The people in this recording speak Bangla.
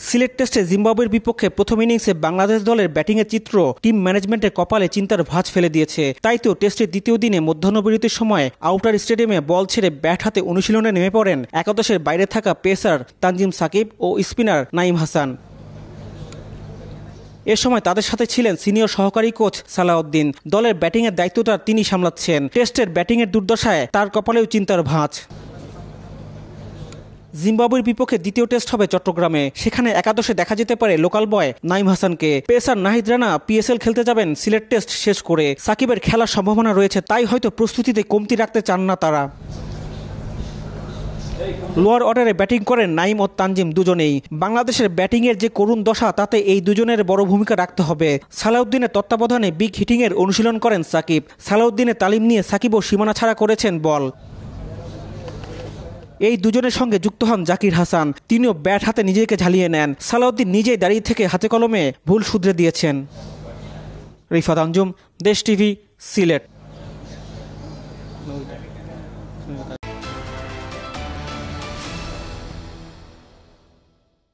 সিলেট টেস্টে জিম্বাবুয়ের বিপক্ষে প্রথম ইনিংসে বাংলাদেশ দলের ব্যাটিংয়ের চিত্র টিম ম্যানেজমেন্টের কপালে চিন্তার ভাঁজ ফেলে দিয়েছে। তাই তো টেস্টের দ্বিতীয় দিনে মধ্যাহ্নবিরতির সময় আউটার স্টেডিয়ামে বল ছেড়ে ব্যাট হাতে অনুশীলনে নেমে পড়েন একাদশের বাইরে থাকা পেসার তানজিম সাকিব ও স্পিনার নাঈম হাসান। এ সময় তাদের সাথে ছিলেন সিনিয়র সহকারী কোচ সালাউদ্দিন। দলের ব্যাটিংয়ের দায়িত্বটা তিনি সামলাচ্ছেন। টেস্টের ব্যাটিংয়ের দুর্দশায় তার কপালেও চিন্তার ভাঁজ। জিম্বাবুয়ের বিপক্ষে দ্বিতীয় টেস্ট হবে চট্টগ্রামে। সেখানে একাদশে দেখা যেতে পারে লোকাল বয় নাঈম হাসানকে। পেসার নাহিদ রানা পিএসএল খেলতে যাবেন সিলেট টেস্ট শেষ করে। সাকিবের খেলার সম্ভাবনা রয়েছে, তাই হয়তো প্রস্তুতিতে কমতি রাখতে চান না তারা। লোয়ার অর্ডারে ব্যাটিং করেন নাঈম ও তানজিম দুজনেই। বাংলাদেশের ব্যাটিংয়ের যে করুণ দশা, তাতে এই দুজনের বড় ভূমিকা রাখতে হবে। সালাউদ্দিনের তত্ত্বাবধানে বিগ হিটিংয়ের অনুশীলন করেন সাকিব। সালাউদ্দিনের তালিম নিয়ে সাকিবও সীমানা ছাড়া করেছেন বল। এই দুজনের সঙ্গে যুক্ত হন জাকির হাসান। তিনিও ব্যাট হাতে নিজেকে ঝালিয়ে নেন। সালাউদ্দিন নিজেই দাঁড়িয়ে থেকে হাতে কলমে ভুল শুধরে দিয়েছেন। রিফাত আঞ্জুম, দেশ টিভি, সিলেট।